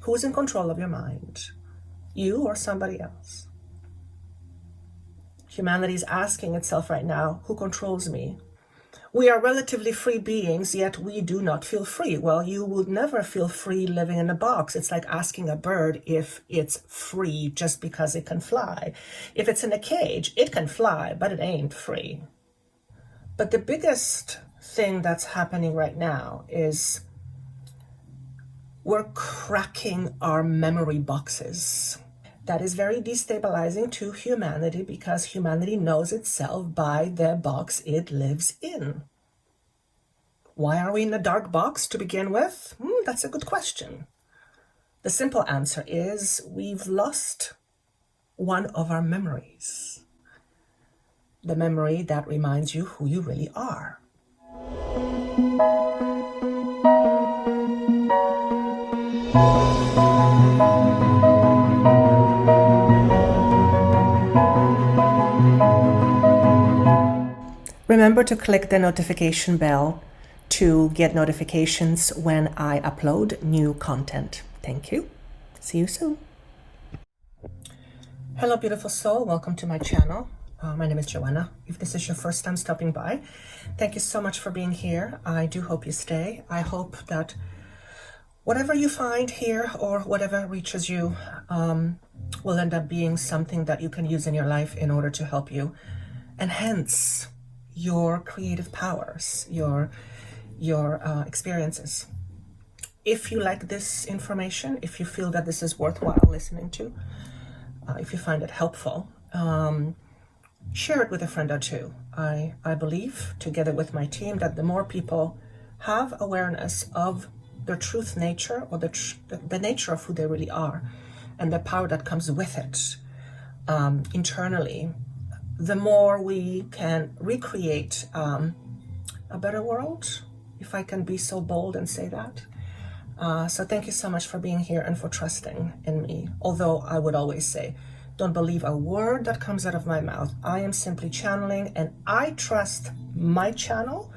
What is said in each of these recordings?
Who's in control of your mind? You or somebody else? Humanity is asking itself right now, who controls me? We are relatively free beings, yet we do not feel free. Well, you would never feel free living in a box. It's like asking a bird if it's free just because it can fly. If it's in a cage, it can fly, but it ain't free. But the biggest thing that's happening right now is we're cracking our memory boxes. That is very destabilizing to humanity because humanity knows itself by the box it lives in. Why are we in a dark box to begin with? That's a good question. The simple answer is we've lost one of our memories. The memory that reminds you who you really are. Remember to click the notification bell to get notifications when I upload new content. Thank you. See you soon. Hello, beautiful soul. Welcome to my channel. My name is Joanna. If this is your first time stopping by, thank you so much for being here. I do hope you stay. I hope that whatever you find here or whatever reaches you will end up being something that you can use in your life in order to help you enhance your creative powers, your experiences. If you like this information, if you feel that this is worthwhile listening to, if you find it helpful, share it with a friend or two. I believe, together with my team, that the more people have awareness of their truth nature or the nature of who they really are and the power that comes with it internally, the more we can recreate a better world, if I can be so bold and say that. So thank you so much for being here and for trusting in me. Although I would always say, don't believe a word that comes out of my mouth. I am simply channeling, and I trust my channel.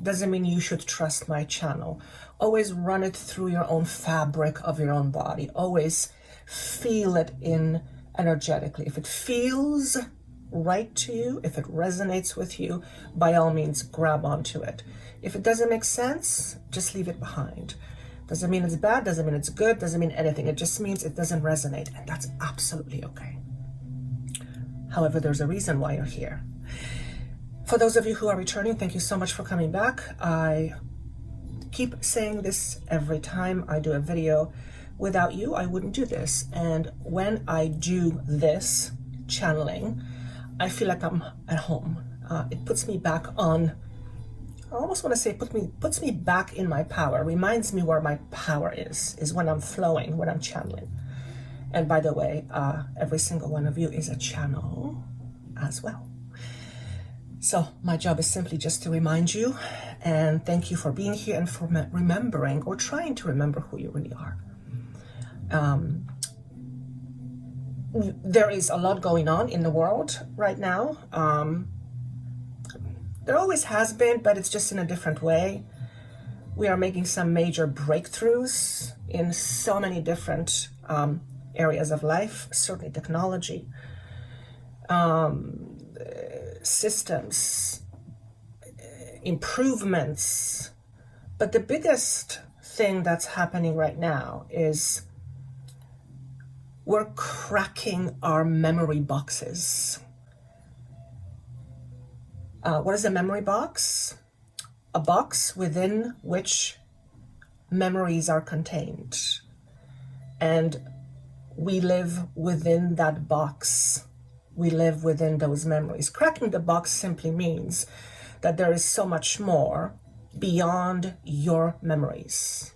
Doesn't mean you should trust my channel. Always run it through your own fabric of your own body. Always feel it in energetically. If it feels right to you, if it resonates with you, by all means grab onto it. If it doesn't make sense, just leave it behind. Doesn't mean it's bad, doesn't mean it's good, doesn't mean anything. It just means it doesn't resonate, and that's absolutely okay. However, there's a reason why you're here. For those of you who are returning, thank you so much for coming back. I keep saying this every time I do a video. Without you, I wouldn't do this. And when I do this channeling, I feel like I'm at home. It puts me back on, I almost want to say puts me back in my power, reminds me where my power is when I'm flowing, when I'm channeling. And by the way, every single one of you is a channel as well. So my job is simply just to remind you, and thank you for being here and for remembering or trying to remember who you really are. There is a lot going on in the world right now. There always has been, but it's just in a different way. We are making some major breakthroughs in so many different areas of life, certainly technology, systems, improvements. But the biggest thing that's happening right now is we're cracking our memory boxes. What is a memory box? A box within which memories are contained. And we live within that box. We live within those memories. Cracking the box simply means that there is so much more beyond your memories.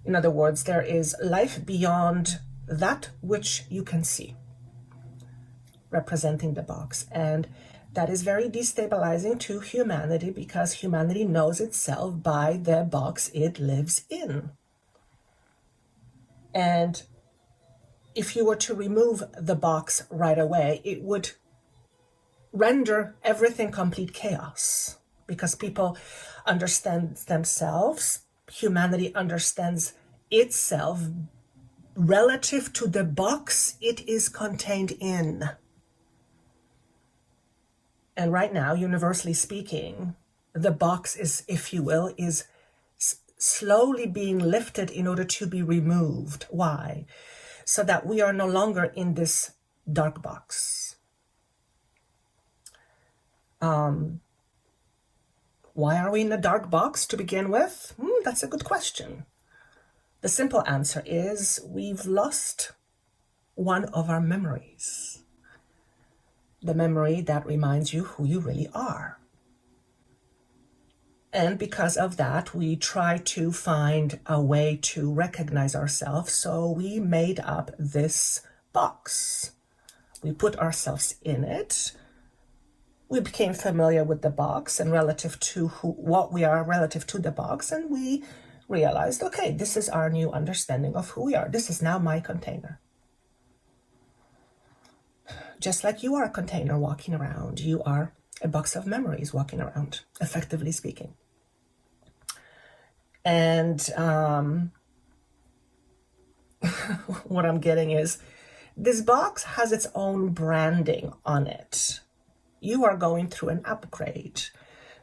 In other words, there is life beyond that which you can see, representing the box. And that is very destabilizing to humanity because humanity knows itself by the box it lives in. And if you were to remove the box right away, it would render everything complete chaos because people understand themselves, humanity understands itself relative to the box it is contained in. And right now, universally speaking, the box is, if you will, is slowly being lifted in order to be removed. Why? So that we are no longer in this dark box. Why are we in the dark box to begin with? That's a good question. The simple answer is we've lost one of our memories. The memory that reminds you who you really are. And because of that, we try to find a way to recognize ourselves. So we made up this box. We put ourselves in it. We became familiar with the box and relative to what we are relative to the box. And we realized, okay, this is our new understanding of who we are. This is now my container. Just like you are a container walking around, you are a box of memories walking around, effectively speaking. And what I'm getting is this box has its own branding on it. You are going through an upgrade.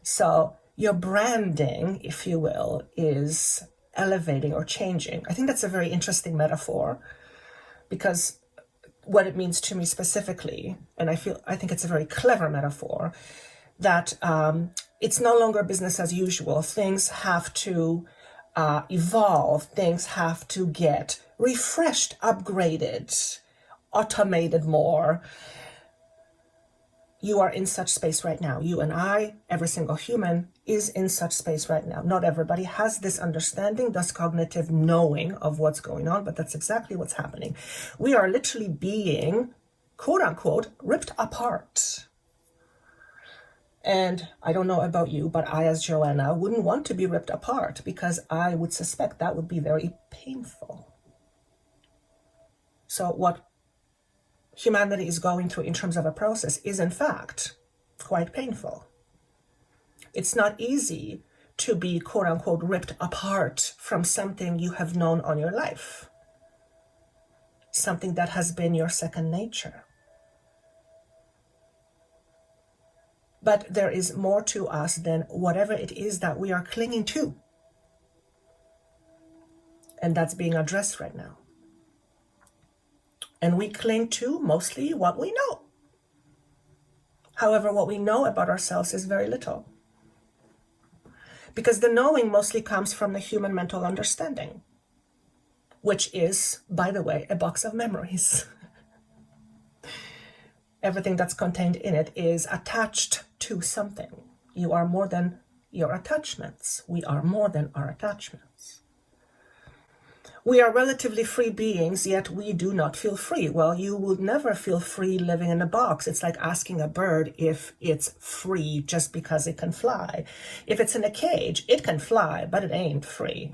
So your branding, if you will, is elevating or changing. I think that's a very interesting metaphor because what it means to me specifically, and I think it's a very clever metaphor, that it's no longer business as usual. Things have to evolve. Things have to get refreshed, upgraded, automated more. You are in such space right now. You and I, every single human, is in such space right now. Not everybody has this understanding, this cognitive knowing of what's going on, but that's exactly what's happening. We are literally being, quote unquote, ripped apart. And I don't know about you, but I, as Joanna, wouldn't want to be ripped apart because I would suspect that would be very painful. So what humanity is going through in terms of a process is, in fact, quite painful. It's not easy to be, quote unquote, ripped apart from something you have known on your life, something that has been your second nature. But there is more to us than whatever it is that we are clinging to. And that's being addressed right now. And we cling to mostly what we know. However, what we know about ourselves is very little. Because the knowing mostly comes from the human mental understanding, which is, by the way, a box of memories. Everything that's contained in it is attached to something. You are more than your attachments. We are more than our attachments. We are relatively free beings, yet we do not feel free. Well, you would never feel free living in a box. It's like asking a bird if it's free just because it can fly. If it's in a cage, it can fly, but it ain't free.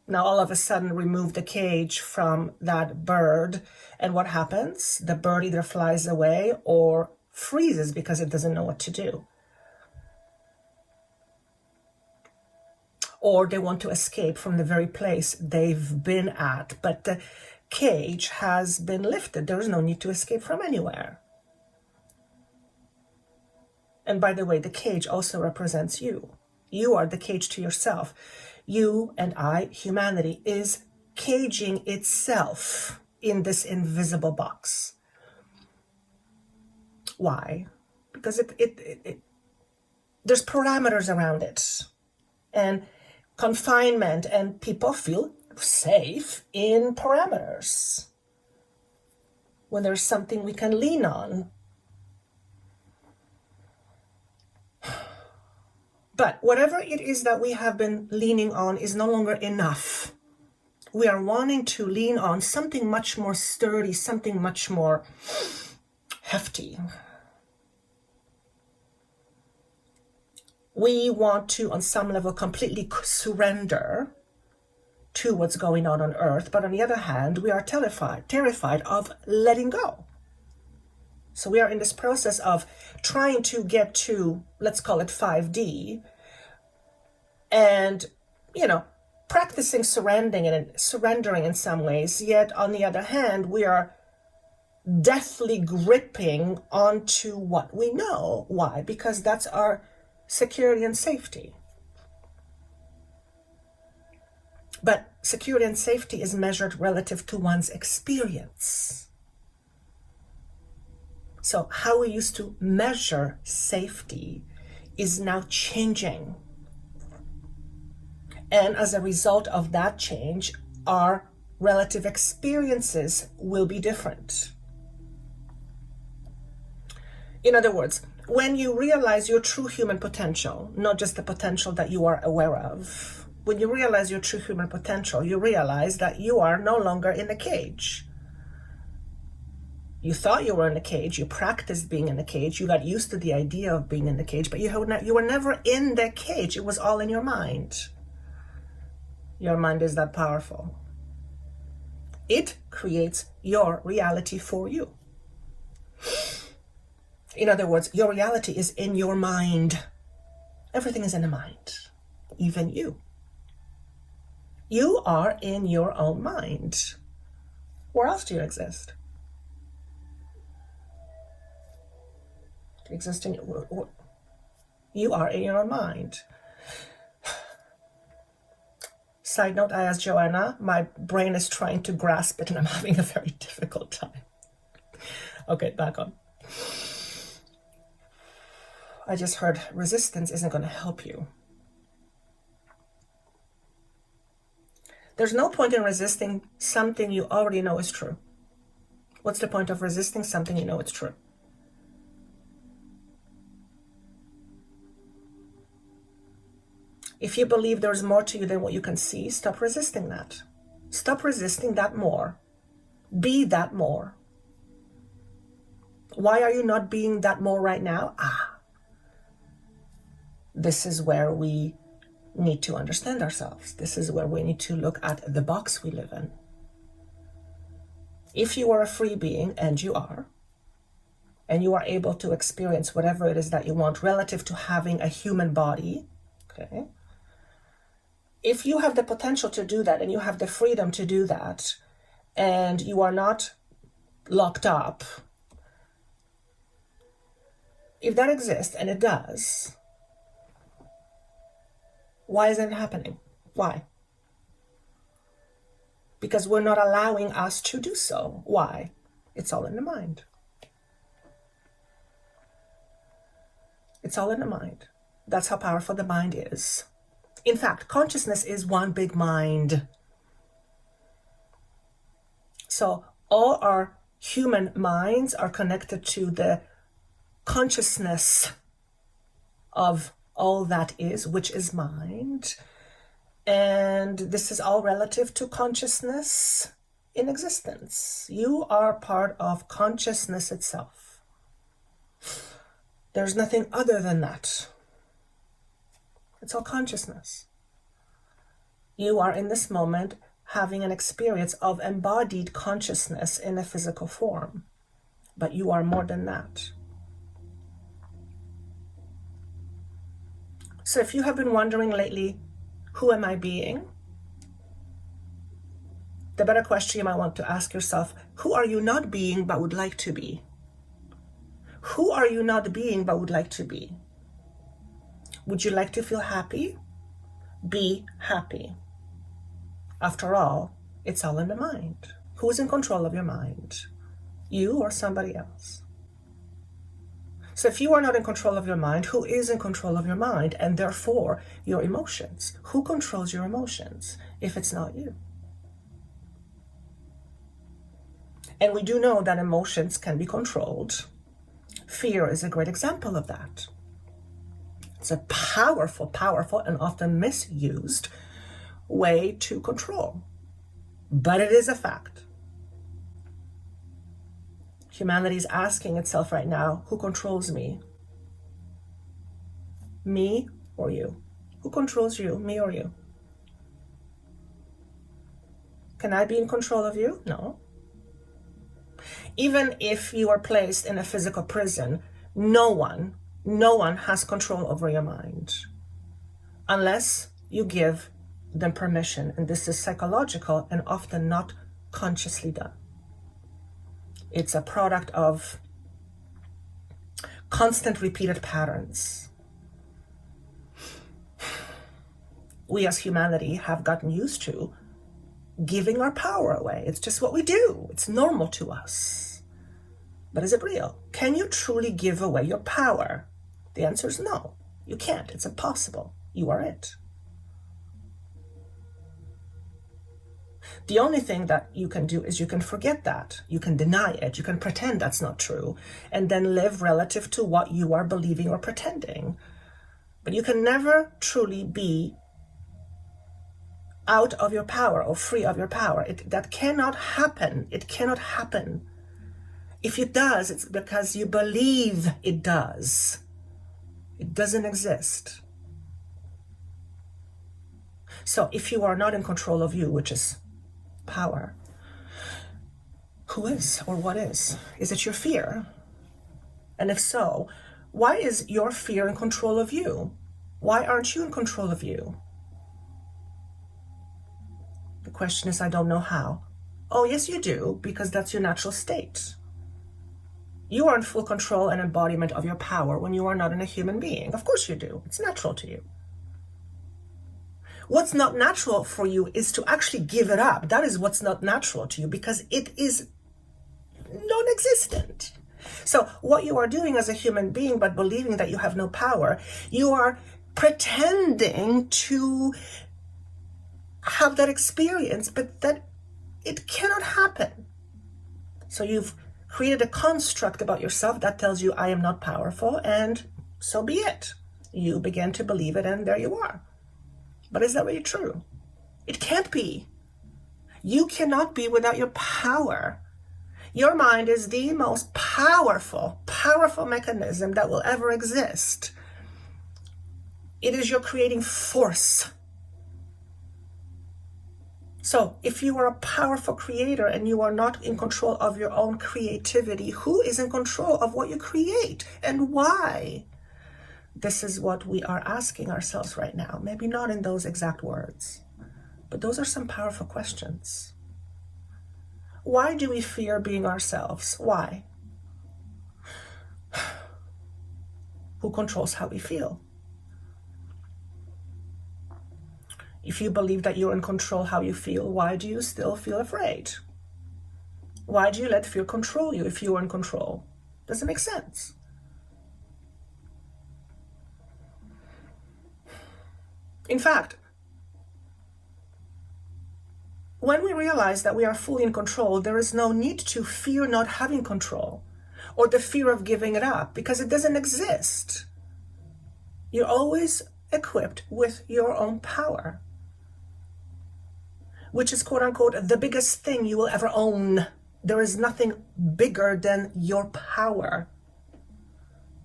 Now, all of a sudden, remove the cage from that bird, and what happens? The bird either flies away or freezes because it doesn't know what to do. Or they want to escape from the very place they've been at, but the cage has been lifted. There is no need to escape from anywhere. And by the way, the cage also represents you. You are the cage to yourself. You and I, humanity, is caging itself in this invisible box. Why? Because there's parameters around it. And confinement, and people feel safe in parameters. When there's something we can lean on. But whatever it is that we have been leaning on is no longer enough. We are wanting to lean on something much more sturdy, something much more hefty. We want to, on some level, completely surrender to what's going on earth. But on the other hand, we are terrified of letting go. So we are in this process of trying to get to, let's call it 5D. And, practicing surrendering in some ways, yet on the other hand, we are deathly gripping onto what we know. Why? Because that's our security and safety. But security and safety is measured relative to one's experience. So how we used to measure safety is now changing. And as a result of that change, our relative experiences will be different. In other words, when you realize your true human potential, not just the potential that you are aware of, when you realize your true human potential, you realize that you are no longer in a cage. You thought you were in a cage, you practiced being in a cage, you got used to the idea of being in the cage, but you were never in the cage. It was all in your mind. Your mind is that powerful. It creates your reality for you. In other words, your reality is in your mind. Everything is in the mind, even you. You are in your own mind. Where else do you exist? You are in your own mind. Side note, I asked Joanna, my brain is trying to grasp it and I'm having a very difficult time. Okay, back on. I just heard resistance isn't going to help you. There's no point in resisting something you already know is true. What's the point of resisting something you know is true? If you believe there's more to you than what you can see, stop resisting that. Stop resisting that more. Be that more. Why are you not being that more right now? This is where we need to understand ourselves. This is where we need to look at the box we live in. If you are a free being, and you are able to experience whatever it is that you want relative to having a human body, okay? If you have the potential to do that and you have the freedom to do that and you are not locked up, if that exists, and it does, why isn't it happening? Why? Because we're not allowing us to do so. Why? It's all in the mind. It's all in the mind. That's how powerful the mind is. In fact, consciousness is one big mind. So all our human minds are connected to the consciousness of all that is, which is mind. And this is all relative to consciousness in existence. You are part of consciousness itself. There's nothing other than that. It's all consciousness. You are in this moment having an experience of embodied consciousness in a physical form, but you are more than that. So if you have been wondering lately, who am I being? The better question you might want to ask yourself, who are you not being but would like to be? Who are you not being but would like to be? Would you like to feel happy? Be happy. After all, it's all in the mind. Who's in control of your mind? You or somebody else? So if you are not in control of your mind, who is in control of your mind and therefore your emotions? Who controls your emotions if it's not you? And we do know that emotions can be controlled. Fear is a great example of that. It's a powerful, powerful, and often misused way to control. But it is a fact. Humanity is asking itself right now, who controls me? Me or you? Who controls you, me or you? Can I be in control of you? No. Even if you are placed in a physical prison, no one has control over your mind unless you give than permission. And this is psychological and often not consciously done. It's a product of constant repeated patterns. We as humanity have gotten used to giving our power away. It's just what we do. It's normal to us. But is it real? Can you truly give away your power? The answer is no. You can't. It's impossible. You are it. The only thing that you can do is you can forget that. You can deny it. You can pretend that's not true and then live relative to what you are believing or pretending. But you can never truly be out of your power or free of your power. That cannot happen. It cannot happen. If it does, it's because you believe it does. It doesn't exist. So if you are not in control of you, which is power, who is or what is? Is it your fear? And if so, why is your fear in control of you? Why aren't you in control of you? The question is, I don't know how. Oh, yes, you do, because that's your natural state. You are in full control and embodiment of your power when you are not in a human being. Of course you do. It's natural to you. What's not natural for you is to actually give it up. That is what's not natural to you because it is non-existent. So what you are doing as a human being, but believing that you have no power, you are pretending to have that experience, but that it cannot happen. So you've created a construct about yourself that tells you, I am not powerful, and so be it. You begin to believe it, and there you are. But is that really true? It can't be. You cannot be without your power. Your mind is the most powerful mechanism that will ever exist. It is your creating force. So if you are a powerful creator and you are not in control of your own creativity, who is in control of what you create and why? This is what we are asking ourselves right now. Maybe not in those exact words, but those are some powerful questions. Why do we fear being ourselves? Why? Who controls how we feel? If you believe that you're in control how you feel, why do you still feel afraid? Why do you let fear control you if you are in control? Doesn't make sense. In fact, when we realize that we are fully in control, there is no need to fear not having control or the fear of giving it up because it doesn't exist. You're always equipped with your own power, which is quote unquote the biggest thing you will ever own. There is nothing bigger than your power.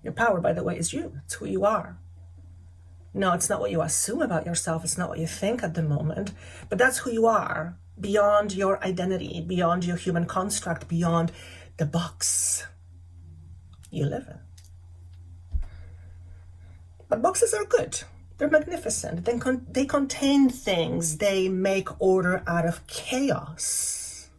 Your power, by the way, is you. It's who you are. No, it's not what you assume about yourself. It's not what you think at the moment, but that's who you are, beyond your identity, beyond your human construct, beyond the box you live in. But boxes are good. They're magnificent. They contain things. They make order out of chaos.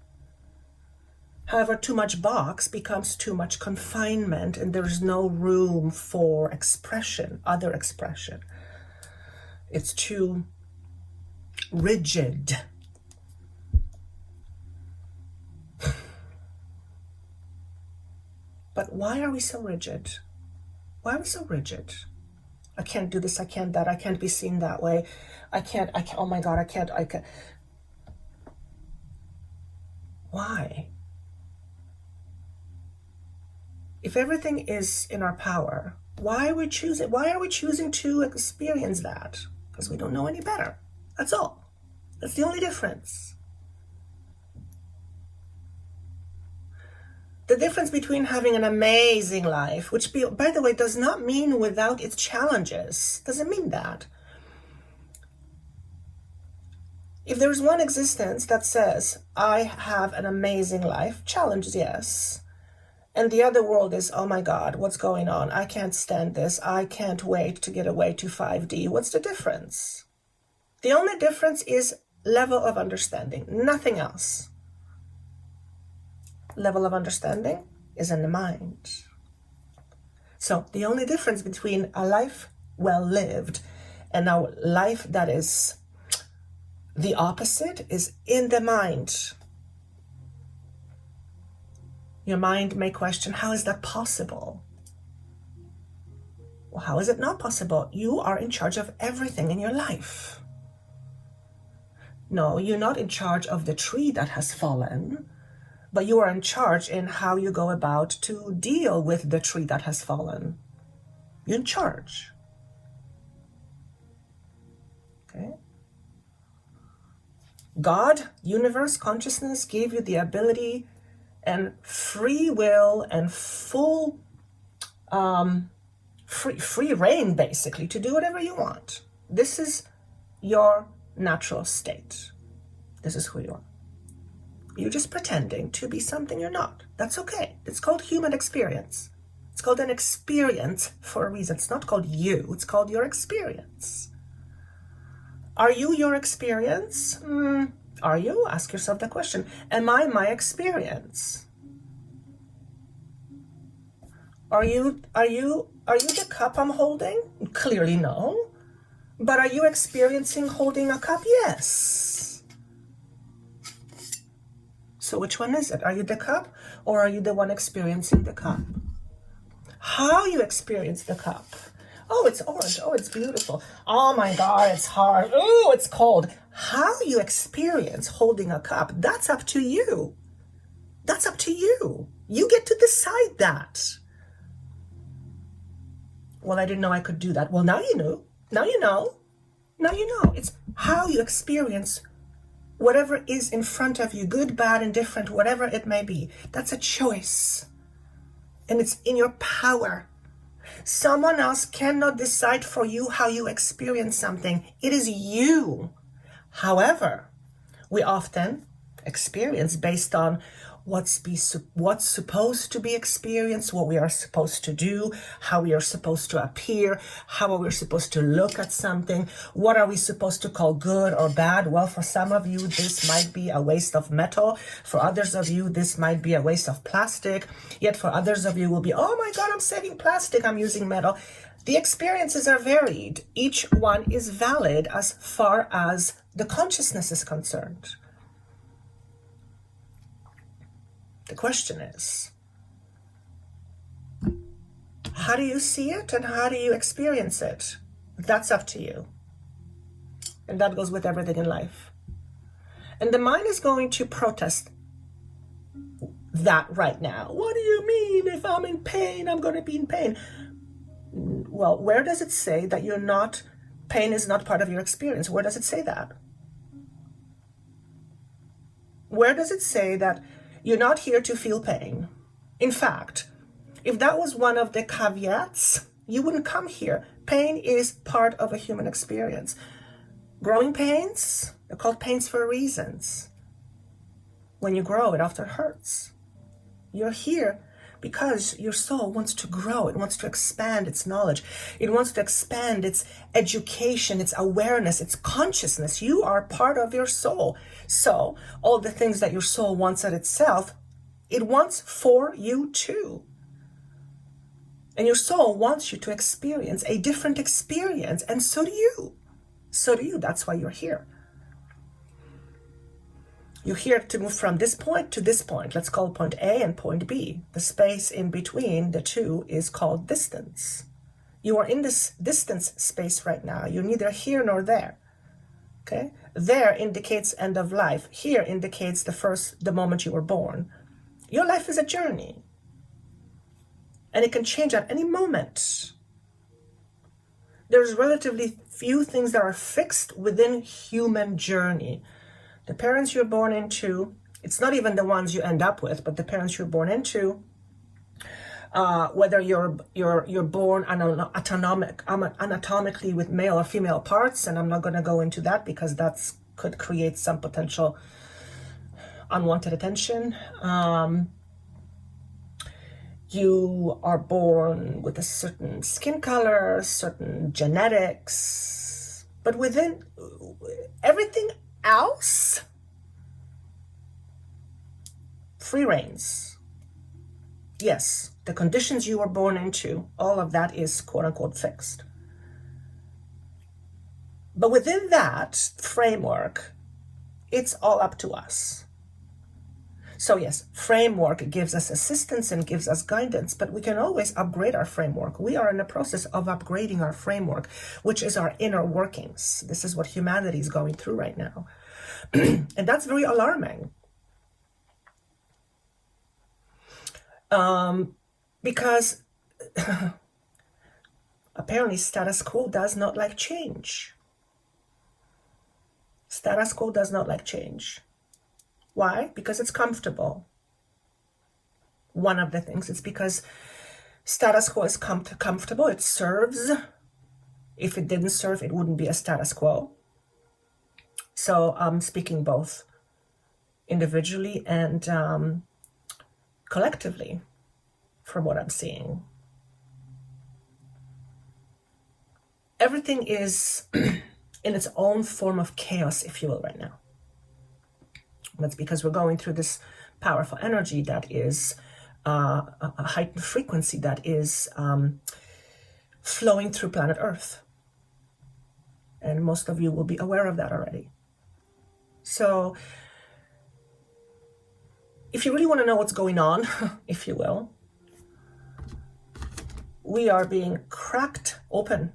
However, too much box becomes too much confinement, and there's no room for expression, other expression. It's too rigid. But why are we so rigid? Why are we so rigid? I can't do this, I can't that, I can't be seen that way. I can't, oh my God, I can't. Why? If everything is in our power, why are we choosing to experience that? Because we don't know any better. That's all. That's the only difference. The difference between having an amazing life, which, by the way, does not mean without its challenges. Doesn't mean that. If there's one existence that says, I have an amazing life, challenges, yes. And the other world is, oh my God, what's going on? I can't stand this. I can't wait to get away to 5D. What's the difference? The only difference is level of understanding, nothing else. Level of understanding is in the mind. So the only difference between a life well lived and a life that is the opposite is in the mind. Your mind may question, how is that possible? Well, how is it not possible? You are in charge of everything in your life. No, you're not in charge of the tree that has fallen, but you are in charge in how you go about to deal with the tree that has fallen. You're in charge. Okay? God, universe, consciousness gave you the ability and free will and full free reign, basically, to do whatever you want. This is your natural state. This is who you are. You're just pretending to be something you're not. That's okay. It's called human experience. It's called an experience for a reason. It's not called you. It's called your experience. Are you your experience? Are you? Ask yourself the question. Am I my experience? Are you the cup I'm holding? Clearly no. But are you experiencing holding a cup? Yes. So which one is it? Are you the cup or are you the one experiencing the cup? How you experience the cup? Oh, it's orange. Oh, it's beautiful. Oh my God, it's hard. Oh, it's cold. How you experience holding a cup, that's up to you. That's up to you. You get to decide that. Well, I didn't know I could do that. Well, now you know. Now you know. Now you know. It's how you experience whatever is in front of you, good, bad, indifferent, whatever it may be. That's a choice. And it's in your power. Someone else cannot decide for you how you experience something. It is you. However, we often experience based on what's supposed to be experienced, what we are supposed to do, how we are supposed to appear, how are we supposed to look at something, what are we supposed to call good or bad. Well, for some of you, this might be a waste of metal. For others of you, this might be a waste of plastic. Yet for others of you will be, oh my God, I'm saving plastic, I'm using metal. The experiences are varied. Each one is valid as far as the consciousness is concerned. The question is, how do you see it and how do you experience it? That's up to you. And that goes with everything in life. And the mind is going to protest that right now. What do you mean? If I'm in pain, I'm going to be in pain. Well, where does it say that pain is not part of your experience? Where does it say that? Where does it say that you're not here to feel pain? In fact, if that was one of the caveats, you wouldn't come here. Pain is part of a human experience. Growing pains, they're called pains for reasons. When you grow, it often hurts. You're here because your soul wants to grow. It wants to expand its knowledge. It wants to expand its education, its awareness, its consciousness. You are part of your soul. So all the things that your soul wants at itself, it wants for you too. And your soul wants you to experience a different experience. And so do you. So do you. That's why you're here. You're here to move from this point to this point. Let's call point A and point B. The space in between the two is called distance. You are in this distance space right now. You're neither here nor there. Okay? There indicates end of life. Here indicates the moment you were born. Your life is a journey. And it can change at any moment. There's relatively few things that are fixed within human journey. The parents you're born into, it's not even the ones you end up with, but the parents you're born into, whether you're born anatomically with male or female parts, and I'm not going to go into that because that could create some potential unwanted attention. You are born with a certain skin color, certain genetics, But within everything else, free reins. Yes, the conditions you were born into, all of that is quote unquote fixed. But within that framework, it's all up to us. So yes, framework gives us assistance and gives us guidance, but we can always upgrade our framework. We are in the process of upgrading our framework, which is our inner workings. This is what humanity is going through right now. And that's very alarming. Because apparently status quo does not like change. Status quo does not like change. Why? Because it's comfortable. One of the things, it's because status quo is comfortable. It serves. If it didn't serve, it wouldn't be a status quo. So I'm speaking both individually and collectively from what I'm seeing. Everything is in its own form of chaos, if you will, right now. That's because we're going through this powerful energy that is a heightened frequency that is flowing through planet Earth. And most of you will be aware of that already. So if you really want to know what's going on, if you will, we are being cracked open.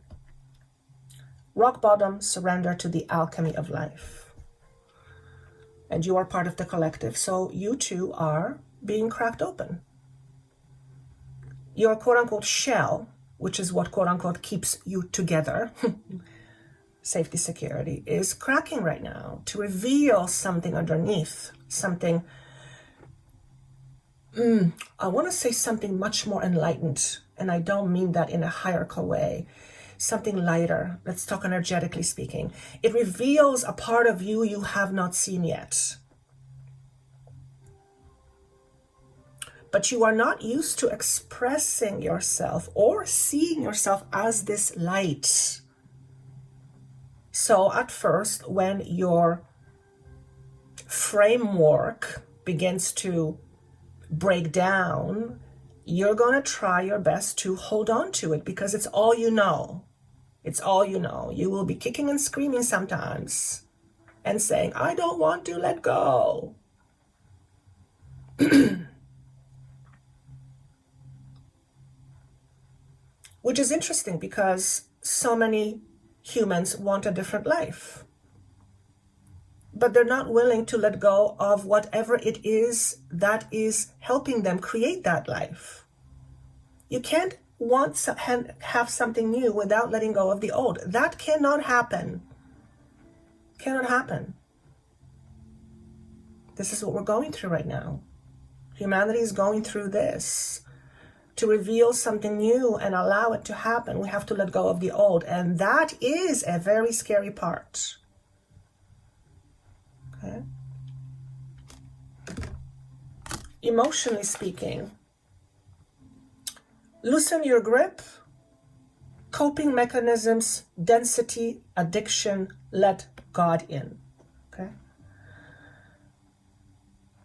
Rock bottom, surrender to the alchemy of life. And you are part of the collective, so you too are being cracked open. Your quote-unquote shell, which is what quote-unquote keeps you together, safety, security, is cracking right now to reveal something underneath, something, I want to say something much more enlightened, and I don't mean that in a hierarchical way. Something lighter. Let's talk energetically speaking. It reveals a part of you you have not seen yet. But you are not used to expressing yourself or seeing yourself as this light. So at first, when your framework begins to break down, you're going to try your best to hold on to it because it's all you know. It's all you know. You will be kicking and screaming sometimes and saying, I don't want to let go. Which is interesting because so many humans want a different life. But they're not willing to let go of whatever it is that is helping them create that life. You can't have something new without letting go of the old. That cannot happen. Cannot happen. This is what we're going through right now. Humanity is going through this. To reveal something new and allow it to happen, we have to let go of the old. And that is a very scary part. Okay? Emotionally speaking, loosen your grip, coping mechanisms, density, addiction, let God in. Okay?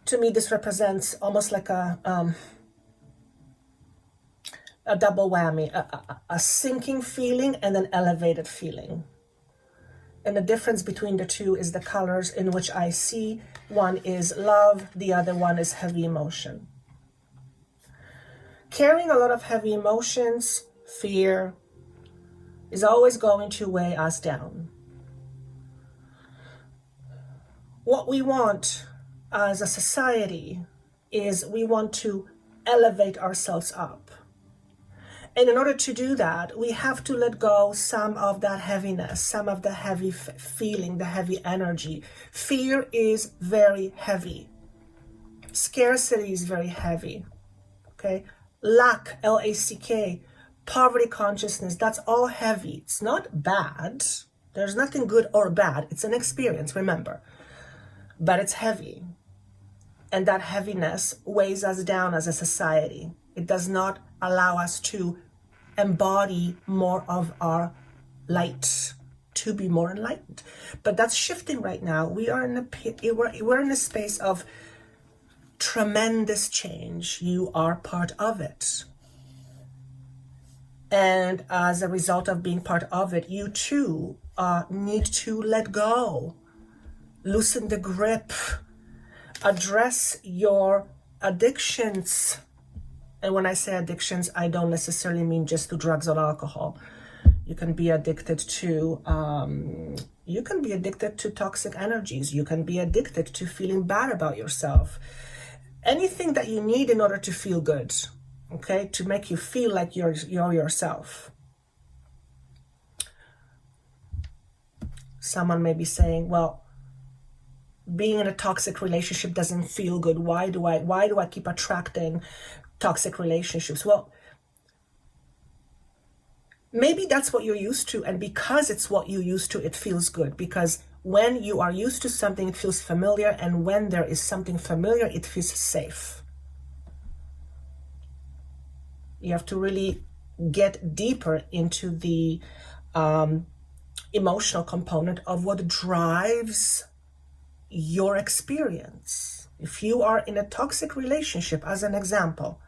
To me, this represents almost like a double whammy, a sinking feeling and an elevated feeling. And the difference between the two is the colors in which I see. One is love, the other one is heavy emotion. Carrying a lot of heavy emotions, fear, is always going to weigh us down. What we want as a society is we want to elevate ourselves up. And in order to do that, we have to let go some of that heaviness, some of the heavy feeling, the heavy energy. Fear is very heavy. Scarcity is very heavy. Okay? Lack, L-A-C-K, poverty consciousness, that's all heavy. It's not bad. There's nothing good or bad. It's an experience, remember. But it's heavy. And that heaviness weighs us down as a society. It does not allow us to embody more of our light. to be more enlightened. But that's shifting right now. We're in a space of tremendous change. You are part of it. And as a result of being part of it, you too need to let go, loosen the grip, address your addictions. And when I say addictions, I don't necessarily mean just to drugs or alcohol. You can be addicted to toxic energies. You can be addicted to feeling bad about yourself. Anything that you need in order to feel good, okay, to make you feel like you're yourself. Someone may be saying, well, being in a toxic relationship doesn't feel good. Why do I keep attracting toxic relationships? Well, maybe that's what you're used to, and because it's what you're used to, it feels good. Because when you are used to something, it feels familiar, and when there is something familiar, it feels safe. You have to really get deeper into the emotional component of what drives your experience. If you are in a toxic relationship, as an example,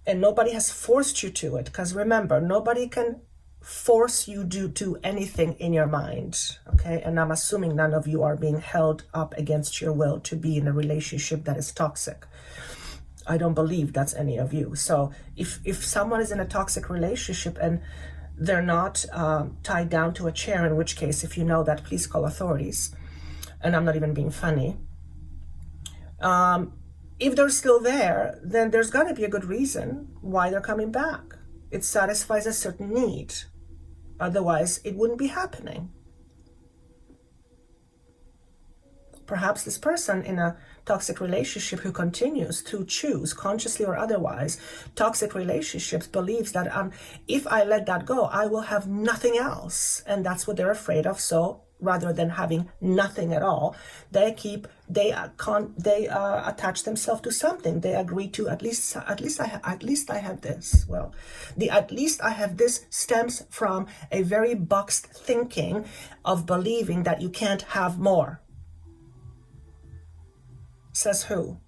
and nobody has forced you to it, because remember, nobody can force you to do anything in your mind, okay? And I'm assuming none of you are being held up against your will to be in a relationship that is toxic. I don't believe that's any of you. So if someone is in a toxic relationship and they're not tied down to a chair, in which case, if you know that, please call authorities. And I'm not even being funny. If they're still there, then there's got to be a good reason why they're coming back. It satisfies a certain need. Otherwise, it wouldn't be happening. Perhaps this person in a toxic relationship who continues to choose, consciously or otherwise, toxic relationships, believes that if I let that go, I will have nothing else. And that's what they're afraid of. So rather than having nothing at all, they attach themselves to something. They agree to at least I have this. Well, the at least I have this stems from a very boxed thinking of believing that you can't have more. Says who?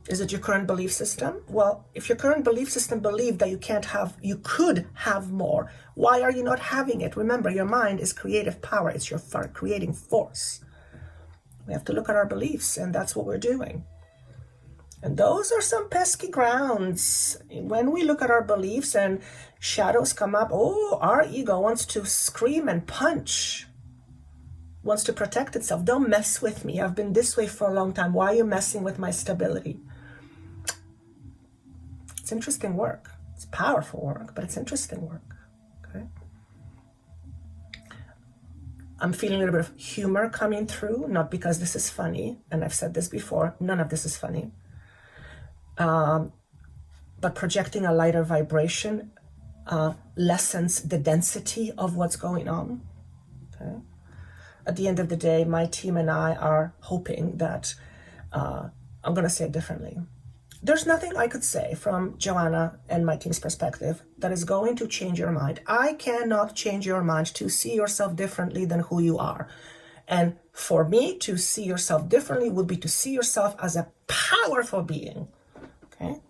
Is it your current belief system? Well, if your current belief system believes that you could have more, why are you not having it? Remember, your mind is creative power. It's your creating force. We have to look at our beliefs, and that's what we're doing. And those are some pesky grounds. When we look at our beliefs and shadows come up, our ego wants to scream and punch. Wants to protect itself. Don't mess with me. I've been this way for a long time. Why are you messing with my stability? It's interesting work. It's powerful work, but it's interesting work. Okay. I'm feeling a little bit of humor coming through, not because this is funny, and I've said this before, none of this is funny. But projecting a lighter vibration lessens the density of what's going on. Okay. At the end of the day, my team and I are hoping that, I'm going to say it differently. There's nothing I could say from Joanna and my team's perspective that is going to change your mind. I cannot change your mind to see yourself differently than who you are. And for me to see yourself differently would be to see yourself as a powerful being. Okay?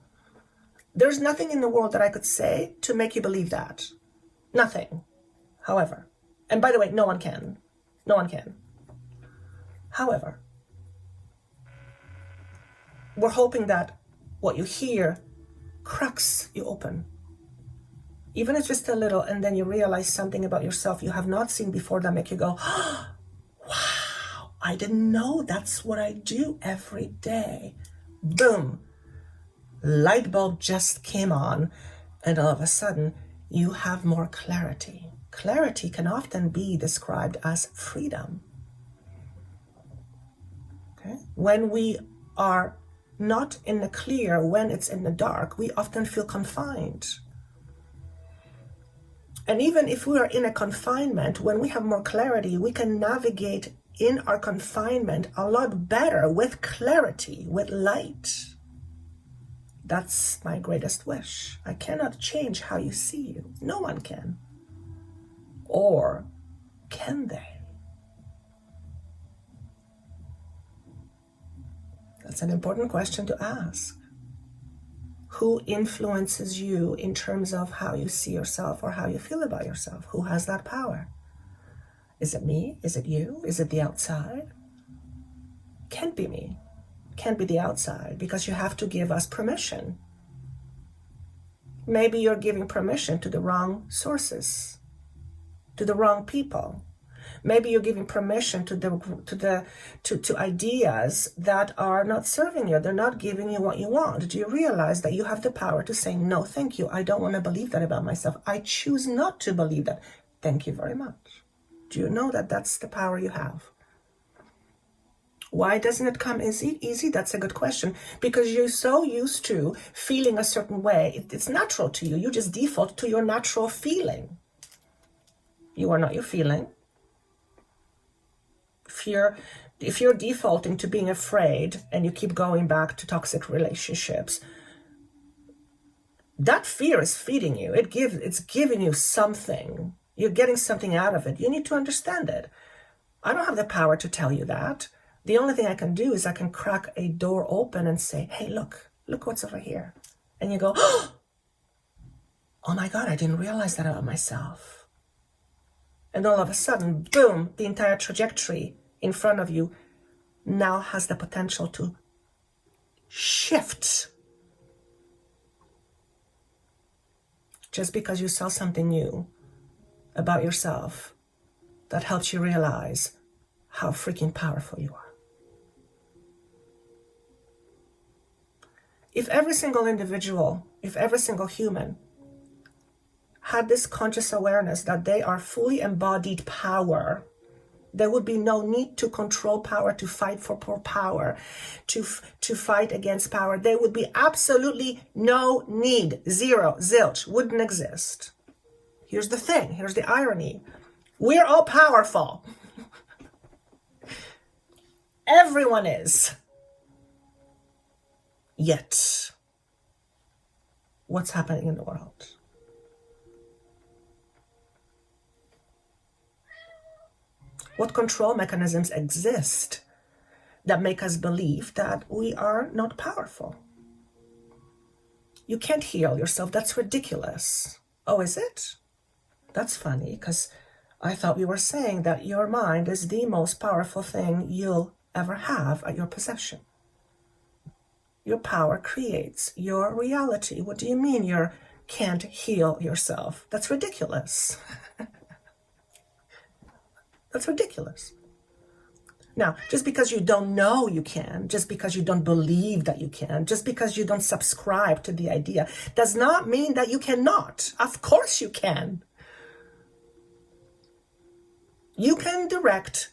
There's nothing in the world that I could say to make you believe that. Nothing. However, and by the way, no one can. No one can. However, we're hoping that what you hear cracks you open. Even if it's just a little, and then you realize something about yourself you have not seen before that make you go, oh, wow, I didn't know that's what I do every day. Boom. Light bulb just came on, and all of a sudden you have more clarity. Clarity can often be described as freedom. Okay? When we are not in the clear, when it's in the dark, we often feel confined. And even if we are in a confinement, when we have more clarity, we can navigate in our confinement a lot better with clarity, with light. That's my greatest wish. I cannot change how you see you. No one can. Or can they? That's an important question to ask. Who influences you in terms of how you see yourself or how you feel about yourself? Who has that power? Is it me? Is it you? Is it the outside? Can't be me. Can't be the outside, because you have to give us permission. Maybe you're giving permission to the wrong sources, to the wrong people. Maybe you're giving permission to ideas that are not serving you. They're not giving you what you want. Do you realize that you have the power to say, no, thank you. I don't want to believe that about myself. I choose not to believe that. Thank you very much. Do you know that that's the power you have? Why doesn't it come easy? That's a good question. Because you're so used to feeling a certain way. It's natural to you. You just default to your natural feeling. You are not your feeling. If you're defaulting to being afraid and you keep going back to toxic relationships, that fear is feeding you. It's giving you something. You're getting something out of it. You need to understand it. I don't have the power to tell you that. The only thing I can do is I can crack a door open and say, hey, look what's over here. And you go, oh my God, I didn't realize that about myself. And all of a sudden, boom, the entire trajectory in front of you now has the potential to shift. Just because you saw something new about yourself that helps you realize how freaking powerful you are. If every single individual, if every single human had this conscious awareness that they are fully embodied power, there would be no need to control power, to fight for power, to fight against power. There would be absolutely no need. Zero, zilch, wouldn't exist. Here's the thing, here's the irony. We're all powerful. Everyone is. Yet, what's happening in the world? What control mechanisms exist that make us believe that we are not powerful? You can't heal yourself. That's ridiculous. Oh, is it? That's funny, because I thought we were saying that your mind is the most powerful thing you'll ever have at your possession. Your power creates your reality. What do you mean you can't heal yourself? That's ridiculous. That's ridiculous. Now, just because you don't know you can, just because you don't believe that you can, just because you don't subscribe to the idea, does not mean that you cannot. Of course you can. You can direct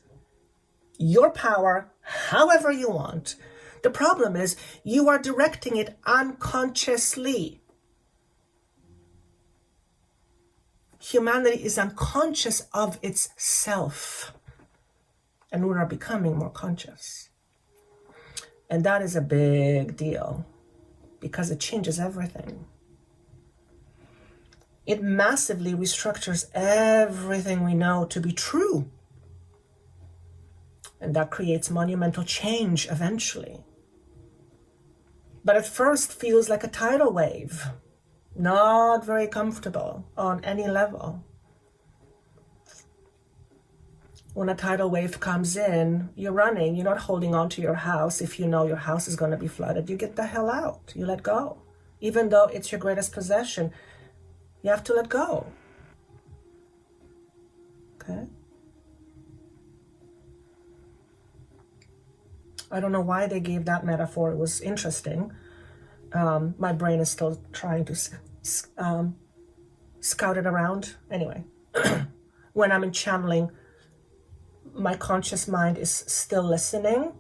your power however you want. The problem is you are directing it unconsciously. Humanity is unconscious of itself, and we are becoming more conscious. And that is a big deal because it changes everything. It massively restructures everything we know to be true. And that creates monumental change eventually. But at first feels like a tidal wave. Not very comfortable on any level. When a tidal wave comes in, you're running. You're not holding on to your house if you know your house is going to be flooded. You get the hell out. You let go. Even though it's your greatest possession, you have to let go. Okay? I don't know why they gave that metaphor. It was interesting. My brain is still trying to scout it around. Anyway, when I'm in channeling, my conscious mind is still listening,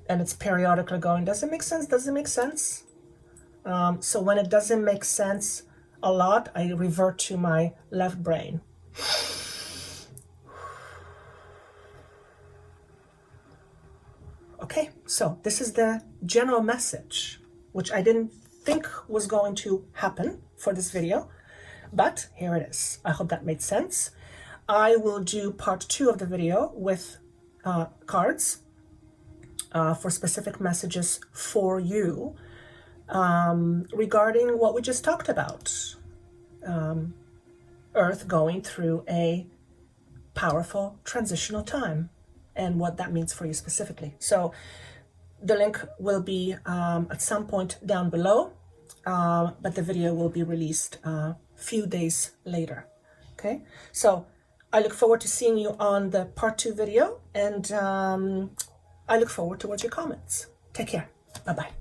and it's periodically going, does it make sense? Does it make sense? So when it doesn't make sense a lot, I revert to my left brain. Okay, so this is the general message, which I didn't think was going to happen for this video, but here it is. I hope that made sense. I will do part 2 of the video with cards for specific messages for you regarding what we just talked about. Earth going through a powerful transitional time and what that means for you specifically. So the link will be at some point down below, but the video will be released a few days later. Okay, so I look forward to seeing you on the part 2 video, and I look forward towards your comments. Take care. Bye-bye.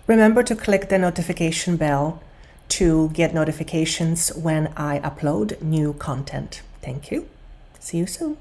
Remember to click the notification bell to get notifications when I upload new content. Thank you. See you soon.